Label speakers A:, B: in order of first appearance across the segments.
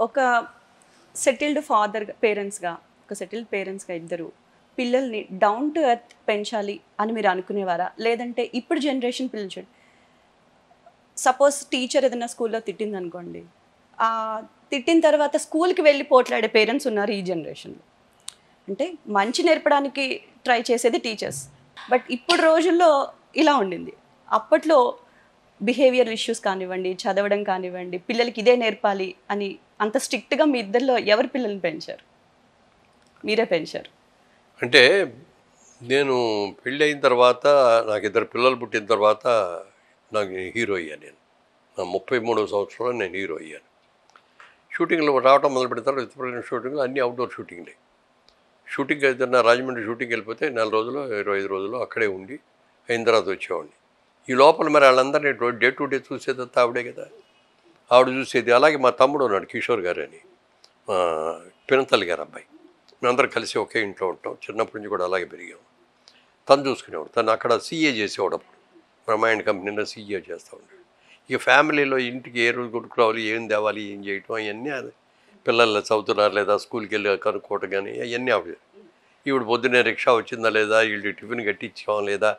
A: ఒక సెటిల్డ్ పేరెంట్స్గా ఒక సెటిల్డ్ పేరెంట్స్గా ఇద్దరు పిల్లల్ని డౌన్ టు ఎర్త్ పెంచాలి అని మీరు అనుకునేవారా? లేదంటే ఇప్పుడు జనరేషన్ పిల్లలు చూడండి, సపోజ్ టీచర్ ఏదైనా స్కూల్లో తిట్టింది అనుకోండి, తిట్టిన తర్వాత స్కూల్కి వెళ్ళి పోట్లాడే పేరెంట్స్ ఉన్నారు ఈ జనరేషన్లో. అంటే మంచి నేర్పడానికి ట్రై చేసేది టీచర్స్. బట్ ఇప్పుడు రోజుల్లో ఇలా ఉండింది. అప్పట్లో బిహేవియర్ ఇష్యూస్ కానివ్వండి, చదవడం కానివ్వండి, పిల్లలకి ఇదే నేర్పాలి అని అంత స్ట్రిక్ట్గా మీ ఇద్దరిలో ఎవరి పిల్లల్ని పెంచారు? మీరే పెంచారు.
B: అంటే నేను పెళ్ళి అయిన తర్వాత నాకు 2 పిల్లలు పుట్టిన తర్వాత నాకు హీరో అయ్యాను. నేను నా 33వ సంవత్సరంలో నేను హీరో అయ్యాను. షూటింగ్లో రావటం మొదలు పెడిన తర్వాత ఇతర షూటింగ్లు అన్నీ అవుట్డోర్ షూటింగ్లే. షూటింగ్ ఏదైనా రాజమండ్రి షూటింగ్ వెళ్ళిపోతే 4 రోజులు 25 రోజులు అక్కడే ఉండి అయిన తర్వాత వచ్చేవాడిని. ఈ లోపల మరి వాళ్ళందరినీ డే టు డే చూసేదంతా ఆవిడే కదా, ఆవిడ చూసేది. అలాగే మా తమ్ముడు ఉన్నాడు కిషోర్ గారు అని, పినతల్లి గారు అబ్బాయి. మేమందరం కలిసి ఒకే ఇంట్లో ఉంటాం, చిన్నప్పటి నుంచి కూడా అలాగే పెరిగాం. తను చూసుకునేవాడు. తను అక్కడ సీఏ చేసేవాడు. అప్పుడు బ్రహ్మాండ్ కంపెనీలో సీఏ చేస్తూ ఉంటాడు. ఇక ఫ్యామిలీలో ఇంటికి ఏ రోజు కొట్టుకురావాలి, ఏం తేవాలి, ఏం చేయటం అవన్నీ అది పిల్లలు చదువుతున్నారు లేదా స్కూల్కి వెళ్ళి కనుక్కోవటం కానీ అవన్నీ ఆవిడ. ఈవిడ పొద్దున్నే రిక్షా వచ్చిందా లేదా, వీళ్ళు టిఫిన్ కట్టించాం లేదా,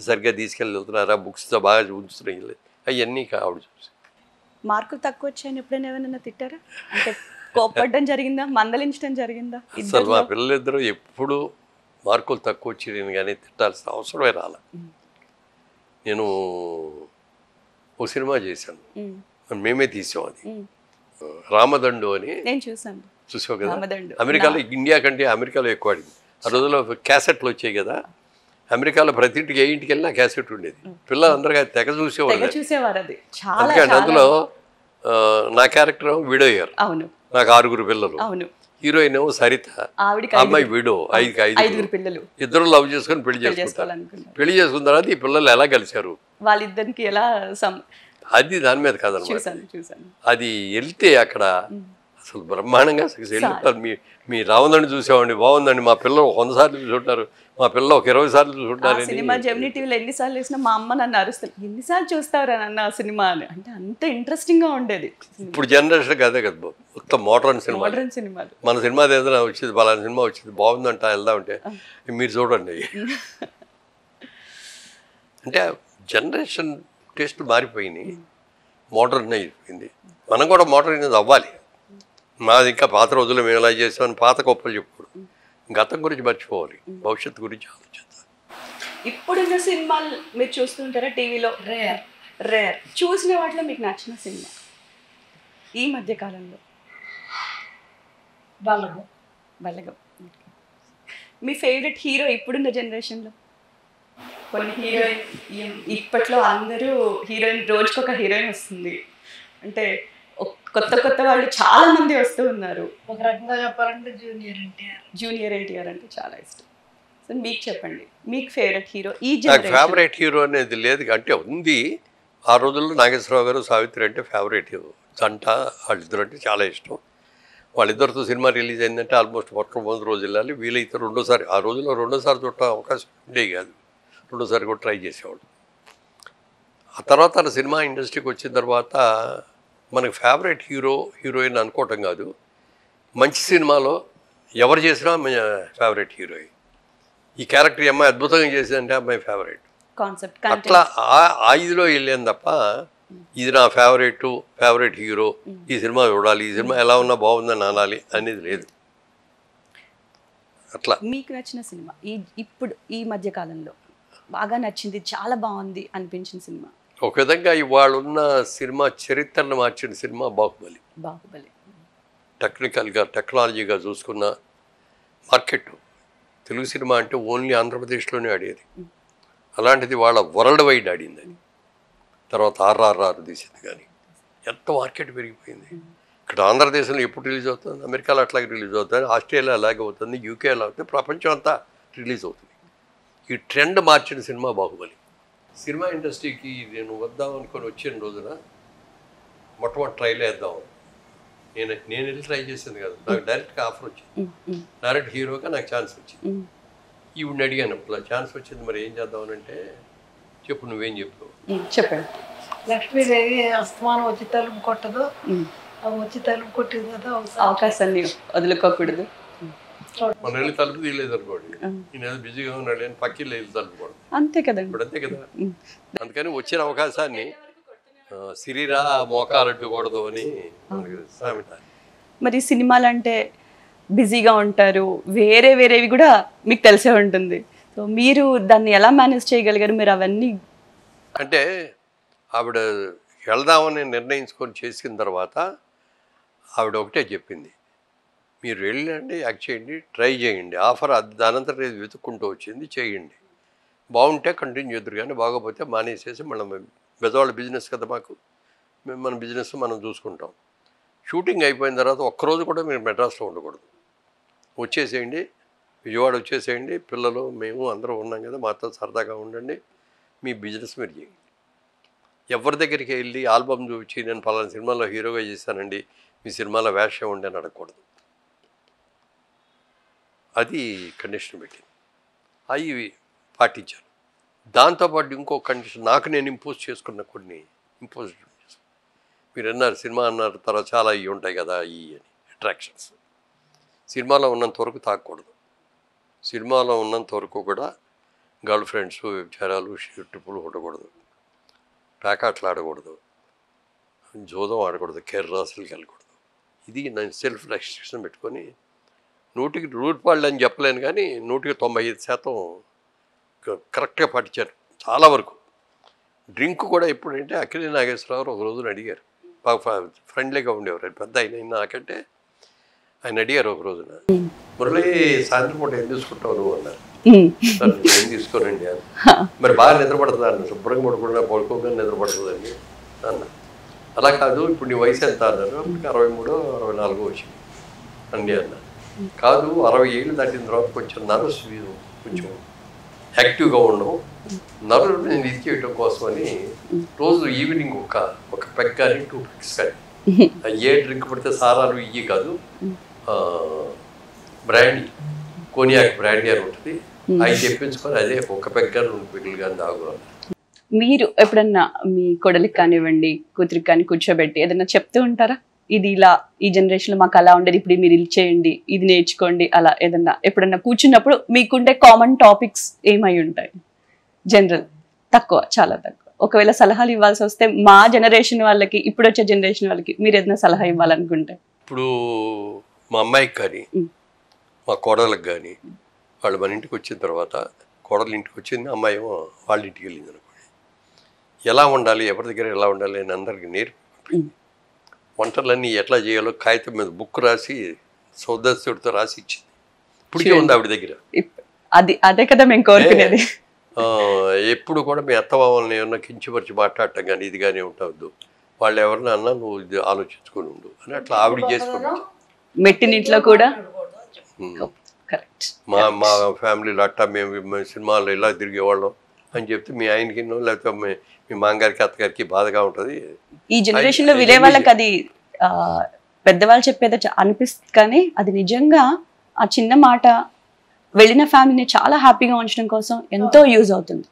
B: సరిగ్గా తీసుకెళ్ళి వెళ్తున్నారా, బుక్స్తో బాగా ఉంచుతున్నాయి, అవన్నీ ఆవిడ చూసి.
A: మార్కులు తక్కువ వచ్చాయని ఎప్పుడైనా ఏమైనా తిట్టారా? అంటే కోప్పడడం జరిగిందా, మందలించడం జరిగిందా?
B: అసలు మా పిల్లలిద్దరూ ఎప్పుడు మార్కులు తక్కువ వచ్చి కానీ తిట్టాల్సిన అవసరమే రాలే. నేను ఓ సినిమా చేశాను, మేమే తీసాం, అది రామదండు అని.
A: నేను చూసాను.
B: చూసావు కదా, అమెరికాలో ఇండియా కంటే అమెరికాలో ఎక్కువ ఆడింది. ఆ రోజుల్లో క్యాసెట్లు వచ్చాయి కదా, అమెరికాలో ప్రతి ఇంటికి ఏ ఇంటికి వెళ్ళినా క్యాసెట్ ఉండేది. పిల్లలందరూ తెగ చూసేవారు. అందుకని అందులో నా క్యారెక్టర్ విడోయర్.
A: అవును,
B: నాకు 6 పిల్లలు.
A: అవును,
B: హీరోయిన్ ఏమో సరిత, అమ్మాయి విడో, 5
A: పిల్లలు.
B: ఇద్దరు లవ్ చేసుకొని పెళ్లి చేసుకుంటారు. పెళ్లి చేసుకున్న తర్వాత ఈ పిల్లలు ఎలా కలిశారు,
A: వాళ్ళిద్దరికి ఎలా,
B: అది దాని మీద కాదనమాట. అది వెళ్తే అక్కడ అసలు బ్రహ్మాండంగా వెళ్ళిపోతారు. మీ రావణుని చూసామండి, బాగుందండి, మా పిల్లలు 100 సార్లు చూసుంటారు, మా పిల్లలు ఒక 20 సార్లు చూసుంటారు.
A: సినిమా జెమినీ టీవీలో ఎన్నిసార్లు వేసినా మా అమ్మ నన్ను అరుస్తారు, ఎన్నిసార్లు చూస్తారా నన్ను ఆ సినిమా అని. అంటే అంత ఇంట్రెస్టింగ్ గా ఉండేది.
B: ఇప్పుడు జనరేషన్ అదే కదా, మొత్తం మోడర్న్ సినిమాలు. మన సినిమా ఏదైనా వచ్చేది, పలానా సినిమా వచ్చింది బాగుందంట వెళ్దామంటే మీరు చూడండి. అంటే జనరేషన్ టేస్ట్ మారిపోయినాయి, మోడర్న్ అయిపోయింది. మనం కూడా మోడర్న్ అవ్వాలి. మాది ఇంకా పాత రోజుల్లో మేము ఎలా చేసామని పాత గొప్పలు చెప్పుకోవడం, గతం గురించి మర్చిపోవాలి, భవిష్యత్తు గురించి ఆలోచిద్దాం.
A: ఇప్పుడున్న సినిమాలు మీరు చూస్తుంటారా టీవీలో? రేర్. చూసిన వాటిలో మీకు నచ్చిన సినిమా ఈ మధ్య కాలంలో? బలగం. మీ ఫేవరెట్ హీరో ఇప్పుడున్న జనరేషన్లో? కొన్ని హీరోయిన్, ఇప్పట్లో అందరూ హీరోయిన్, రోజుకొక హీరోయిన్ వస్తుంది. అంటే కొత్త వాళ్ళు చాలా మంది వస్తూ ఉన్నారు.
C: ఒక రకంగా చెప్పాలంటే
A: జూనియర్ ఎన్టీఆర్ అంటే చాలా ఇష్టం. సో మీకు చెప్పండి, మీకు ఫేవరెట్ హీరో ఈ
B: జనరేషన్? ఫేవరెట్ హీరో అనేది లేదు, అంటే ఉంది. ఆ రోజుల్లో నాగేశ్వరరావు గారు, సావిత్రి అంటే ఫేవరెట్ జంట. వాళ్ళిద్దరు అంటే చాలా ఇష్టం. వాళ్ళిద్దరితో సినిమా రిలీజ్ అయిందంటే ఆల్మోస్ట్ మొట్టమొదటి రోజు వెళ్ళాలి, వీలైతే రెండోసారి. ఆ రోజుల్లో రెండోసారి చూడటం అవకాశం ఉండేవి కాదు, రెండోసారి కూడా ట్రై చేసేవాళ్ళు. ఆ తర్వాత సినిమా ఇండస్ట్రీకి వచ్చిన తర్వాత మనకి ఫేవరెట్ హీరోయిన్ అనుకోవటం కాదు, మంచి సినిమాలో ఎవరు చేసినా ఫేవరెట్ హీరోయిన్. ఈ క్యారెక్టర్ అమ్మాయి అద్భుతంగా చేసిందంటే అమ్మాయి ఫేవరెట్.
A: కాన్సెప్ట్
B: అట్లా ఆ ఇదిలో వెళ్ళాను తప్ప ఇది నా ఫేవరెట్ హీరో, ఈ సినిమా చూడాలి, ఈ సినిమా ఎలా ఉన్నా బాగుందని అనాలి అనేది లేదు. అట్లా
A: మీకు నచ్చిన సినిమా ఇప్పుడు ఈ మధ్య కాలంలో బాగా నచ్చింది, చాలా బాగుంది అనిపించిన సినిమా?
B: ఒక విధంగా ఇవాళ ఉన్న సినిమా చరిత్రను మార్చిన సినిమా బాహుబలి. టెక్నికల్గా, టెక్నాలజీగా చూసుకున్న మార్కెట్. తెలుగు సినిమా అంటే ఓన్లీ ఆంధ్రప్రదేశ్లోనే ఆడేది, అలాంటిది వాళ్ళ వరల్డ్ వైడ్ ఆడింది. అది తర్వాత ఆర్ఆర్ఆర్ తీసింది, కానీ ఎంత మార్కెట్ పెరిగిపోయింది. ఇక్కడ ఆంధ్రదేశంలో ఎప్పుడు రిలీజ్ అవుతుంది, అమెరికాలో అట్లాగే రిలీజ్ అవుతుంది, ఆస్ట్రేలియా అలాగే అవుతుంది, యూకే అలా అవుతుంది, ప్రపంచం అంతా రిలీజ్ అవుతుంది. ఈ ట్రెండ్ మార్చిన సినిమా బాహుబలి. సినిమా ఇండస్ట్రీకి నేను వద్దాం అనుకొని వచ్చిన రోజున మొట్టమొదటి ట్రైల్ వేద్దాం, నేను వెళ్ళి ట్రై చేసింది కదా, నాకు డైరెక్ట్గా ఆఫర్ వచ్చింది, డైరెక్ట్ హీరోగా నాకు ఛాన్స్ వచ్చింది. ఈవిడిని అడిగాను, అప్పుడు ఛాన్స్ వచ్చింది, మరి ఏం చేద్దామని అంటే, చెప్పు నువ్వేం చెప్పావు?
A: చెప్పండి.
C: లక్ష్మీదేవి అస్తమానం వచ్చి తలుపు కొట్టదు, వచ్చి తలుపు కొట్టింది కదా
A: అవకాశాన్ని వదులుకోకూడదు.
B: మన వెళ్ళి తలుపు తీయలేదు అనుకోండి, నేను ఏదో బిజీగా ఉన్నాడు అని పక్కిళ్ళు వెళ్ళి తలుపుకోండి,
A: అంతే కదండి.
B: ఇప్పుడు అంతే కదా. అందుకని వచ్చిన అవకాశాన్ని సిరిరా మోకాలు అడ్డుకూడదు అని సామెత.
A: మరి సినిమాలు అంటే బిజీగా ఉంటారు, వేరే వేరేవి కూడా మీకు తెలిసే ఉంటుంది. సో మీరు దాన్ని ఎలా మేనేజ్ చేయగలిగారు? మీరు అవన్నీ
B: అంటే ఆవిడ వెళ్దామని నిర్ణయించుకొని చేసిన తర్వాత ఆవిడ ఒకటే చెప్పింది, మీరు వెళ్ళండి, యాక్ట్ చేయండి, ట్రై చేయండి, ఆఫర్ దానంతరం ఏది వెతుక్కుంటూ వచ్చింది చేయండి, బాగుంటే కంటిన్యూ చేద్దరు కానీ బాగోపోతే మానేసేసి మనం బెజవాళ్ళ బిజినెస్ కదా మాకు, మేము మన బిజినెస్ మనం చూసుకుంటాం. షూటింగ్ అయిపోయిన తర్వాత ఒక్కరోజు కూడా మీరు మెడ్రాస్లో ఉండకూడదు, వచ్చేసేయండి, విజయవాడ వచ్చేసేయండి, పిల్లలు మేము అందరూ ఉన్నాం కదా, మాతో సరదాగా ఉండండి, మీ బిజినెస్ మీరు చేయండి. ఎవరి దగ్గరికి వెళ్ళి ఆల్బమ్ చూపించి నేను పలానా సినిమాలో హీరోగా చేశానండి, మీ సినిమాలో వేషం ఉండి అని అడగకూడదు. అది కండిషన్ పెట్టింది, అవి పాటించాను. దాంతోపాటు ఇంకో కండిషన్ నాకు నేను ఇంపోజ్ చేసుకున్న కొన్ని ఇంపోజ్ చేసుకున్నాను. మీరు అన్నారు సినిమా అన్నారు, తర్వాత చాలా ఇవి ఉంటాయి కదా ఈ అని అట్రాక్షన్స్. సినిమాలో ఉన్నంత వరకు తాగకూడదు, సినిమాలో ఉన్నంత వరకు కూడా గర్ల్ ఫ్రెండ్స్, వ్యభిచారాలు, ట్రిప్పులు ఉండకూడదు, ప్యాకాట్లు ఆడకూడదు, జోదం ఆడకూడదు, కెర్రాసులకి వెళ్ళకూడదు. ఇది నేను సెల్ఫ్ రెస్ట్రిక్షన్ పెట్టుకొని 100కి 100 అని చెప్పలేను కానీ 100కి 95% కరెక్ట్గా పాటించారు చాలా వరకు. డ్రింక్ కూడా ఎప్పుడంటే అక్కినేని నాగేశ్వరరావు ఒక రోజున అడిగారు, బాగా ఫ్రెండ్లీగా ఉండేవారు, పెద్ద ఆయన నాకంటే, ఆయన అడిగారు ఒక రోజున, మురళి సాయంత్రం పూట ఏం తీసుకుంటావు నువ్వు అన్నారు. సార్ ఏం తీసుకోనండి అని. మరి బాగా నిద్రపడుతుంది అన్న, శుభ్రంగా పడుకుండా పడుకోగానే నిద్రపడుతుందండి అన్న. అలా కాదు, ఇప్పుడు నీ వయసు ఎంత అన్నారు. 63, 64 వచ్చింది అండి అన్న. కాదు 60 ఏళ్ళు దాటిన తర్వాత కొంచెం నర్వస్, కొంచెం యాక్టివ్గా ఉండవు, నర్వ్ నేను ఇది చేయటం కోసమని రోజు ఈవినింగ్ ఒక పెగ్ కానీ 2 పెగ్స్ కానీ, ఏ డ్రింక్ పడితే సారాలు ఇవి కాదు, బ్రాండీ, కోనియాక్ బ్రాండీ అని ఉంటుంది, అవి తెప్పించుకొని అదే ఒక పెగ్ కానీ 2 పెగ్గులు కానీ తాగుతారు.
A: మీరు ఎప్పుడన్నా మీ కొడలికి కానివ్వండి, కూతురికి కానీ కూర్చోబెట్టి ఏదైనా చెప్తూ ఉంటారా, ఇది ఇలా ఈ జనరేషన్లో మాకు అలా ఉండేది, ఇప్పుడు మీరు ఇది చేయండి, ఇది నేర్చుకోండి, అలా ఏదన్నా ఎప్పుడన్నా కూర్చున్నప్పుడు మీకుండే కామన్ టాపిక్స్ ఏమై ఉంటాయి? జనరల్ తక్కువ, చాలా తక్కువ. ఒకవేళ సలహాలు ఇవ్వాల్సి వస్తే మా జనరేషన్ వాళ్ళకి, ఇప్పుడు వచ్చే జనరేషన్ వాళ్ళకి మీరు ఏదైనా సలహా ఇవ్వాలనుకుంటే?
B: ఇప్పుడు మా అమ్మాయికి కానీ మా కోడలకు కానీ, వాళ్ళు మన ఇంటికి వచ్చిన తర్వాత, కోడలు ఇంటికి వచ్చింది, అమ్మాయి ఏమో వాళ్ళ ఇంటికి వెళ్ళింది అనుకోండి, ఎలా ఉండాలి, ఎవరి దగ్గర ఎలా ఉండాలి అని అందరికీ నేర్పి, వంటలన్నీ ఎట్లా చేయాలో కాగితం మీద బుక్ రాసి సౌదస్సుడితో రాసి ఇచ్చింది. ఇప్పటికే ఉంది ఆవిడ దగ్గర.
A: అదే కదా మేము కోరుకునేది.
B: ఎప్పుడు కూడా మీ అత్తమామల్ని ఏమన్నా కించిపరిచి మాట్లాడటం కానీ ఇది కానీ ఉండవద్దు, వాళ్ళు ఎవరన్నా అన్నా నువ్వు ఇది ఆలోచించుకొని ఉండు అని అట్లా ఆవిడ చేసుకుంటా.
A: మెట్టినింట్లో కూడా
B: మా ఫ్యామిలీలో అట్టా మేము సినిమాల్లో ఇలా తిరిగేవాళ్ళం అని చెప్తే మీ ఆయనకి లేకపోతే మీ మామగారికి అత్తగారికి బాధగా ఉంటుంది.
A: ఈ జనరేషన్లో వినే వాళ్ళకి అది పెద్దవాళ్ళు చెప్పేది అనిపిస్తుంది, కానీ అది నిజంగా ఆ చిన్న మాట వెళ్ళిన ఫ్యామిలీని చాలా హ్యాపీగా ఉంచడం కోసం ఎంతో యూజ్ అవుతుంది.